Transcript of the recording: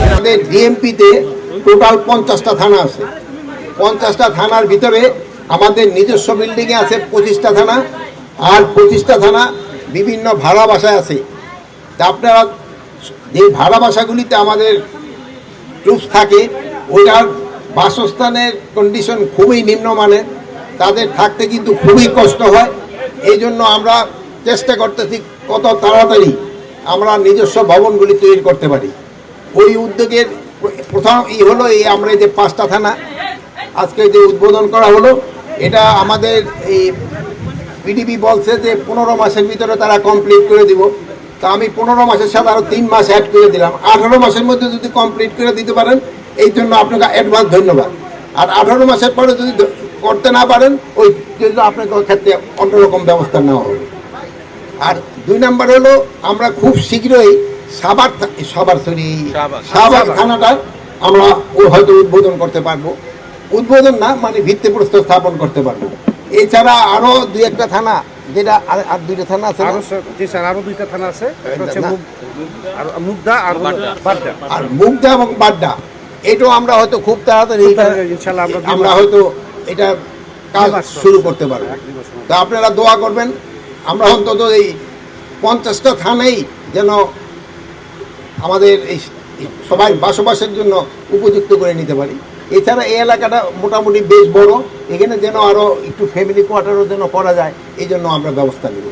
আমাদের ডিএমপিতে টোটাল 50টা থানা আছে। 50টা থানার ভিতরে আমাদের নিজস্ব বিল্ডিংয়ে আছে 25টা থানা, আর 25টা থানা বিভিন্ন ভাড়া বাসায় আছে। তা আপনারা যে ভাড়া বাসাগুলিতে আমাদের ট্রুপস থাকে, ওইটার বাসস্থানের কন্ডিশন খুবই নিম্নমানের, তাদের থাকতে কিন্তু খুবই কষ্ট হয়। এই জন্য আমরা চেষ্টা করতেছি কত তাড়াতাড়ি আমরা নিজস্ব ভবনগুলি তৈরি করতে পারি। ওই উদ্যোগের প্রথম হলো এই আমরা এই যে 5টা থানা আজকে যে উদ্বোধন করা হলো, এটা আমাদের এই পিডিপি বলছে যে 15 মাসের ভিতরে তারা কমপ্লিট করে দিব। তা আমি 15 মাসের সাথে আরও 3 মাস অ্যাড করে দিলাম। 18 মাসের মধ্যে যদি কমপ্লিট করে দিতে পারেন, এই জন্য আপনাকে অ্যাডভান্স ধন্যবাদ। আর 18 মাসের পরে যদি করতে না পারেন, ওই জন্য আপনাকে ক্ষেত্রে অন্যরকম ব্যবস্থা নেওয়া হবে। আর 2 নম্বর হলো আমরা খুব শীঘ্রই সাভার থানাটা আমরা হয়তো উদ্বোধন করতে পারবো। উদ্বোধন না মানে ভিত্তিপ্রস্তর স্থাপন করতে পারবো। এছাড়া আরো 2-1টা থানা, যেটা আর 2টা থানা আছে, আরো 2টা থানা আছে, মুগদা আর মুগদা এবং বাড্ডা। এটাও আমরা হয়তো খুব তাড়াতাড়ি আমরা হয়তো এটা কাজ শুরু করতে পারবো। তো আপনারা দোয়া করবেন, আমরা অন্তত এই 50টা থানাই যেন আমাদের এই সবাই বসবাসের জন্য উপযুক্ত করে নিতে পারি। এছাড়া এই এলাকাটা মোটামুটি বেশ বড়, এখানে যেন আরও একটু ফ্যামিলি কোয়ার্টারও যেন করা যায়, এই জন্য আমরা ব্যবস্থা নেব।